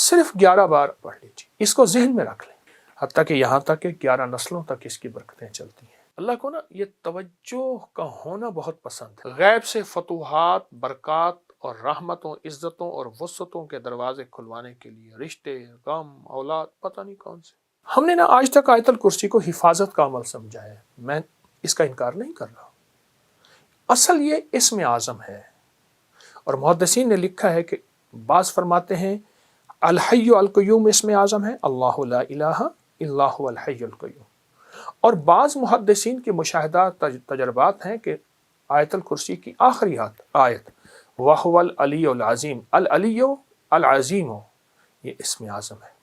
صرف 11 بار پڑھ لیجیے، اس کو ذہن میں رکھ لیں، حتیٰ کہ یہاں تک کہ 11 نسلوں تک اس کی برکتیں چلتی ہیں۔ اللہ کو نا یہ توجہ کا ہونا بہت پسند ہے۔ غیب سے فتوحات، برکات اور رحمتوں، عزتوں اور وسعتوں کے دروازے کھلوانے کے لیے رشتے، غم، اولاد، پتہ نہیں کون سے۔ ہم نے نا آج تک آیت الکرسی کو حفاظت کا عمل سمجھا ہے، میں اس کا انکار نہیں کر رہا، اصل یہ اسم اعظم ہے، اور محدثین نے لکھا ہے کہ بعض فرماتے ہیں الحی القیوم اسم اعظم ہے، اللہ لا الہ الا هو الحی القیوم، اور بعض محدثین کے مشاہدات تجربات ہیں کہ آیت الکرسی کی آخری آیت وَهُوَ الْعَلِيُّ الْعَظِيمُ، العلیُّ العظیم، یہ اسم اعظم ہے۔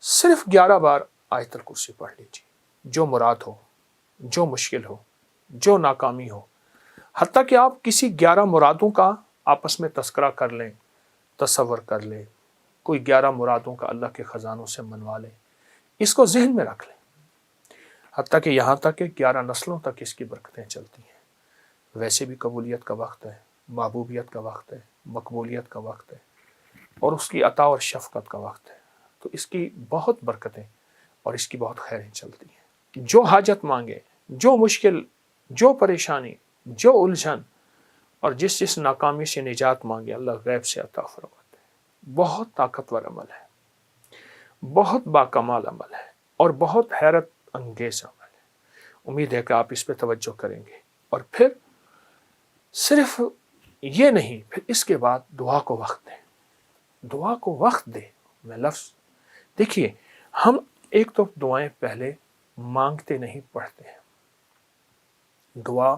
صرف 11 بار آیت الکرسی پڑھ لیجیے، جو مراد ہو، جو مشکل ہو، جو ناکامی ہو، حتیٰ کہ آپ کسی 11 مرادوں کا آپس میں تذکرہ کر لیں، تصور کر لیں، کوئی 11 مرادوں کا اللہ کے خزانوں سے منوا لیں، اس کو ذہن میں رکھ لیں، حتیٰ کہ یہاں تک کہ 11 نسلوں تک اس کی برکتیں چلتی ہیں۔ ویسے بھی قبولیت کا وقت ہے، محبوبیت کا وقت ہے، مقبولیت کا وقت ہے، اور اس کی عطا اور شفقت کا وقت ہے، تو اس کی بہت برکتیں اور اس کی بہت خیریں چلتی ہیں۔ جو حاجت مانگے، جو مشکل، جو پریشانی، جو الجھن اور جس ناکامی سے نجات مانگے، اللہ غیب سے عطا فرماتے ہیں۔ بہت طاقتور عمل ہے، بہت باکمال عمل ہے، اور بہت حیرت انگیز عمل ہے۔ امید ہے کہ آپ اس پہ توجہ کریں گے، اور پھر صرف یہ نہیں، پھر اس کے بعد دعا کو وقت دیں، دعا کو وقت دیں۔ میں لفظ دیکھیے، ہم ایک تو دعائیں پہلے مانگتے نہیں، پڑھتے ہیں۔ دعا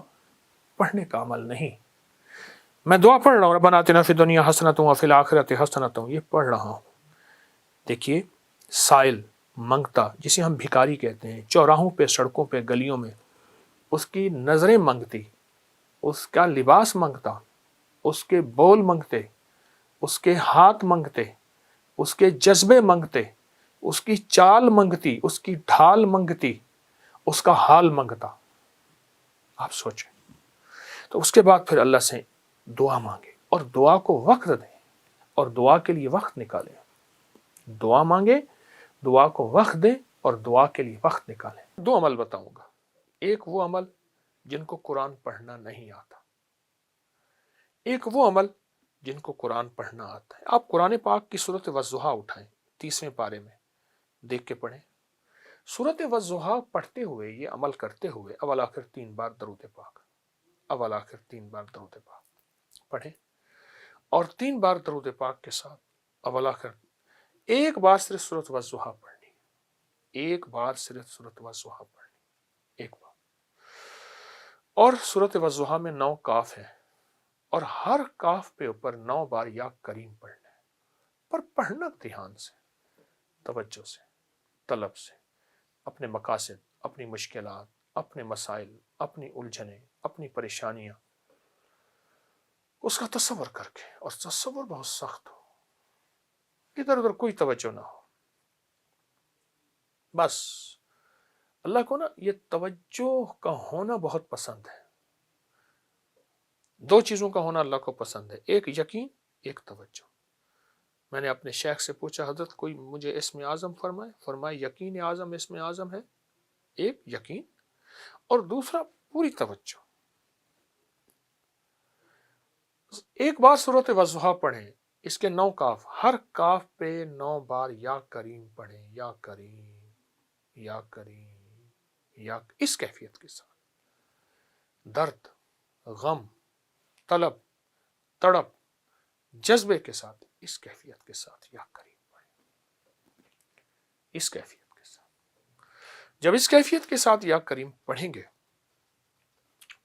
پڑھنے کا عمل نہیں، میں دعا پڑھ رہا ہوں ربنا آتنا فی الدنیا حسنۃ وفی الآخرۃ حسنۃ، یہ پڑھ رہا ہوں۔ دیکھیے، سائل، منگتا، جسے ہم بھکاری کہتے ہیں، چوراہوں پہ، سڑکوں پہ، گلیوں میں، اس کی نظریں منگتی، اس کا لباس منگتا، اس کے بول منگتے، اس کے ہاتھ منگتے، اس کے جذبے منگتے، اس کی چال منگتی، اس کی ڈھال منگتی، اس کا حال منگتا۔ آپ سوچیں، تو اس کے بعد پھر اللہ سے دعا مانگے، اور دعا کو وقت دیں، اور دعا کے لیے وقت نکالیں۔ دعا مانگے، دعا کو وقت دیں، اور دعا کے لیے وقت نکالیں۔ 2 عمل بتاؤں گا۔ ایک وہ عمل جن کو قرآن پڑھنا نہیں آتا، ایک وہ عمل جن کو قرآن پڑھنا آتا ہے۔ آپ قرآن پاک کی سورۃ والضحیٰ اٹھائیں، 30ویں پارے میں دیکھ کے پڑھیں۔ سورۃ والضحیٰ پڑھتے ہوئے، یہ عمل کرتے ہوئے، اول آخر 3 بار درود پاک، اول آخر 3 بار درود پاک پڑھیں، اور 3 بار درود پاک کے ساتھ اول آخر ایک بار صرف سورۃ والضحیٰ پڑھنی، ایک بار صرف سورۃ والضحیٰ پڑھنی، ایک بار۔ اور سورۃ والضحیٰ میں 9 کاف ہیں، اور ہر کاف پہ اوپر 9 بار یا کریم پڑھنا ہے، پر پڑھنا دھیان سے، توجہ سے، طلب سے، اپنے مقاصد، اپنی مشکلات، اپنے مسائل، اپنی الجھنیں، اپنی پریشانیاں، اس کا تصور کر کے، اور تصور بہت سخت ہو، ادھر ادھر کوئی توجہ نہ ہو، بس اللہ کو نا یہ توجہ کا ہونا بہت پسند ہے۔ 2 چیزوں کا ہونا اللہ کو پسند ہے، ایک یقین، ایک توجہ۔ میں نے اپنے شیخ سے پوچھا، حضرت کوئی مجھے اسم اعظم فرمائے یقین اعظم اسم اعظم ہے، ایک یقین، اور دوسرا پوری توجہ۔ ایک بار سورۃ والضحیٰ پڑھیں، اس کے 9 کاف، ہر کاف پہ 9 بار یا کریم پڑھیں، یا کریم، یا کریم، یا، اس کیفیت کے ساتھ، درد، غم، طلب، تڑپ، جذبے کے ساتھ، اس کیفیت کے ساتھ یا کریم پڑھیں، اس کیفیت کے ساتھ۔ جب اس کیفیت کے ساتھ یا کریم پڑھیں گے،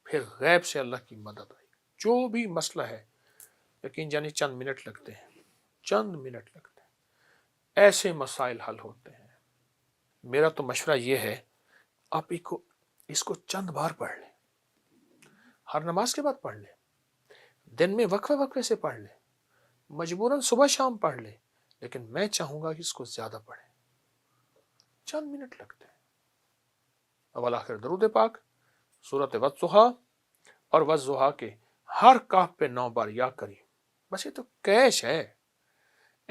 پھر غیب سے اللہ کی مدد آئے گی۔ جو بھی مسئلہ ہے، یقین جانے چند منٹ لگتے ہیں، چند منٹ لگتے ہیں، ایسے مسائل حل ہوتے ہیں۔ میرا تو مشورہ یہ ہے، آپ اس کو چند بار پڑھ لیں، ہر نماز کے بعد پڑھ لیں، دن میں وقفے وقفے سے پڑھ لیں، مجبوراً صبح شام پڑھ لیں، لیکن میں چاہوں گا کہ اس کو زیادہ پڑھیں، چند منٹ لگتے ہیں۔ اول آخر درود پاک، سورۃ والضحیٰ، اور والضحیٰ کے ہر کاف پہ 9 بار یا کریم، بس یہ تو کیش ہے،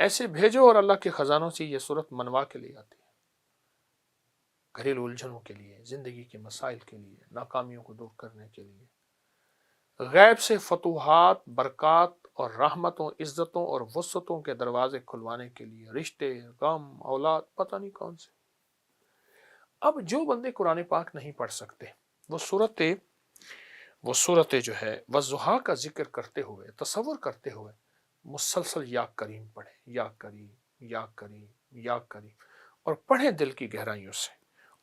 ایسے بھیجو اور اللہ کے خزانوں سے یہ صورت منوا کے لے آتی ہے، گھریلو الجھنوں کے لیے، زندگی کے مسائل کے لیے، ناکامیوں کو دور کرنے کے لیے، غیب سے فتوحات، برکات اور رحمتوں، عزتوں اور وسعتوں کے دروازے کھلوانے کے لیے، رشتے، غم، اولاد، پتہ نہیں کون سے۔ اب جو بندے قرآن پاک نہیں پڑھ سکتے، وہ صورتیں جو ہے والضحیٰ کا ذکر کرتے ہوئے، تصور کرتے ہوئے مسلسل یا کریم پڑھیں، یا کریم، یا کریم، یا کریم، اور پڑھیں دل کی گہرائیوں سے،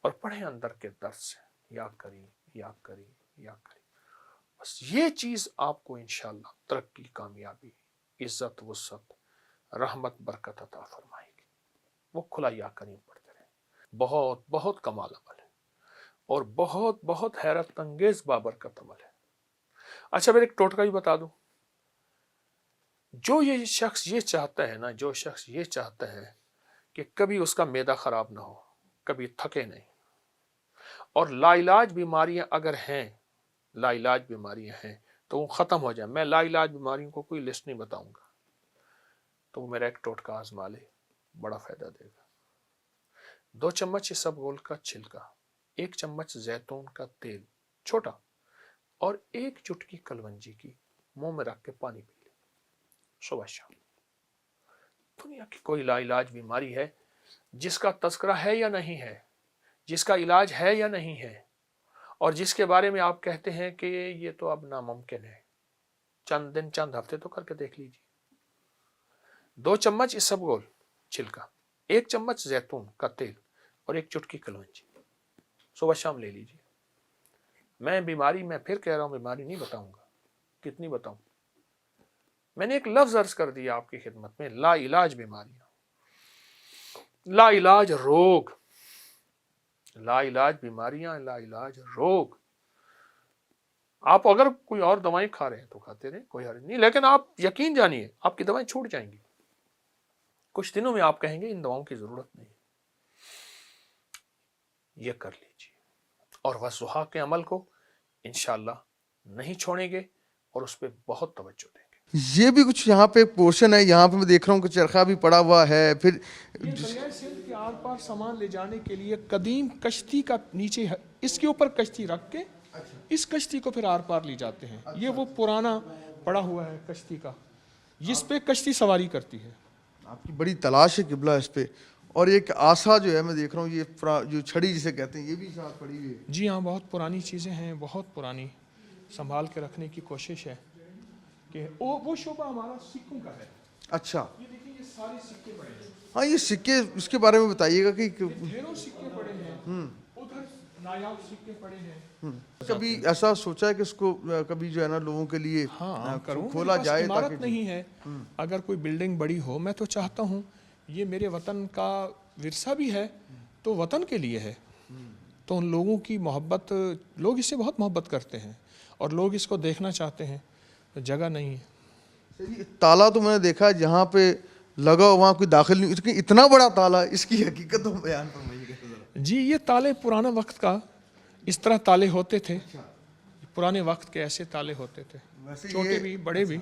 اور پڑھیں اندر کے درد سے، یا کریم، یا کریم، یا کریم۔ بس یہ چیز آپ کو انشاءاللہ ترقی، کامیابی، عزت، وسعت، رحمت، برکت عطا فرمائے گی۔ وہ کھلا یا کریم پڑھتے رہیں، بہت بہت کمال عمل ہے، اور بہت بہت حیرت انگیز بابرکت عمل ہے۔ اچھا میں ایک ٹوٹکا بھی بتا دوں، جو شخص یہ چاہتا ہے کہ کبھی اس کا معدہ خراب نہ ہو، کبھی تھکے نہیں، اور لا علاج بیماریاں اگر ہیں، لا علاج بیماریاں ہیں تو وہ ختم ہو جائیں، میں لا علاج بیماریوں کو کوئی لسٹ نہیں بتاؤں گا، تو وہ میرا ایک ٹوٹکا آزما لے، بڑا فائدہ دے گا۔ 2 چمچ اسبگول کا چھلکا، 1 چمچ زیتون کا تیل چھوٹا، اور 1 چٹکی کلونجی کی منہ میں رکھ کے پانی پی لے صبح شام۔ دنیا کی کوئی لا علاج بیماری ہے جس کا تذکرہ ہے یا نہیں ہے، جس کا علاج ہے یا نہیں ہے، اور جس کے بارے میں آپ کہتے ہیں کہ یہ تو اب ناممکن ہے، چند دن چند ہفتے تو کر کے دیکھ لیجیے۔ 2 چمچ اسبگول چھلکا، 1 چمچ زیتون کا تیل، اور 1 چٹکی کلونجی، صبح شام لے لیجیے۔ میں پھر کہہ رہا ہوں، بیماری نہیں بتاؤں گا، کتنی بتاؤں؟ میں نے ایک لفظ عرض کر دیا آپ کی خدمت میں، لا علاج بیماریاں، لا علاج روگ، لا علاج بیماریاں، لا علاج روگ۔ آپ اگر کوئی اور دوائیں کھا رہے ہیں تو کھاتے رہیں، کوئی حرج نہیں، لیکن آپ یقین جانیے آپ کی دوائیں چھوٹ جائیں گی، کچھ دنوں میں آپ کہیں گے ان دواؤں کی ضرورت نہیں۔ یہ کر لیجیے، اور والضحیٰ کے عمل کو انشاءاللہ نہیں چھوڑیں گے، اور اس پہ بہت توجہ دیں گے۔ یہ بھی کچھ یہاں پہ پورشن ہے، یہاں پہ میں دیکھ رہا ہوں کہ چرخہ بھی پڑا ہوا ہے، پھر یہ دریائے سندھ کے آر پار سامان لے جانے کے لیے قدیم کشتی کا نیچے اس کے اوپر کشتی رکھ کے اس کشتی کو پھر آر پار لی جاتے ہیں۔ یہ وہ پرانا پڑا ہوا ہے کشتی کا، جس پہ کشتی سواری کرتی ہے۔ آپ کی بڑی تلاش ہے قبلہ اس پہ، اور ایک آسا جو ہے میں دیکھ رہا ہوں، یہ جو چھڑی جسے کہتے ہیں، یہ بھی ساتھ پڑی ہوئی ہے۔ جی ہاں، بہت پرانی چیزیں ہیں، بہت پرانی، سنبھال کے رکھنے کی کوشش ہے کہ وہ شعبہ ہمارا سکوں کا ہے۔ اچھا، یہ دیکھیں، یہ سارے سکے پڑے ہیں۔ ہاں یہ سکے اس کے بارے میں بتائیے گا کہ ڈھیروں سکے پڑے ہیں، ادھر نایاب سکے پڑے ہیں۔ کبھی ایسا سوچا ہے کہ اس کو کبھی جو ہے نا لوگوں کے لیے کھولا جائے؟ عمارت نہیں ہے، اگر کوئی بلڈنگ بڑی ہو، میں تو چاہتا ہوں یہ میرے وطن کا ورثہ بھی ہے تو وطن کے لیے ہے، تو ان لوگوں کی محبت، لوگ اس سے بہت محبت کرتے ہیں اور لوگ اس کو دیکھنا چاہتے ہیں، جگہ نہیں ہے۔ تالا تو میں نے دیکھا جہاں پہ لگا وہاں کوئی داخل نہیں، اتنا بڑا تالا، اس کی حقیقت تو بیان فرمائیے گا۔ جی یہ تالے پرانا وقت کا، اس طرح تالے ہوتے تھے، پرانے وقت کے ایسے تالے ہوتے تھے، چھوٹے بھی بڑے بھی۔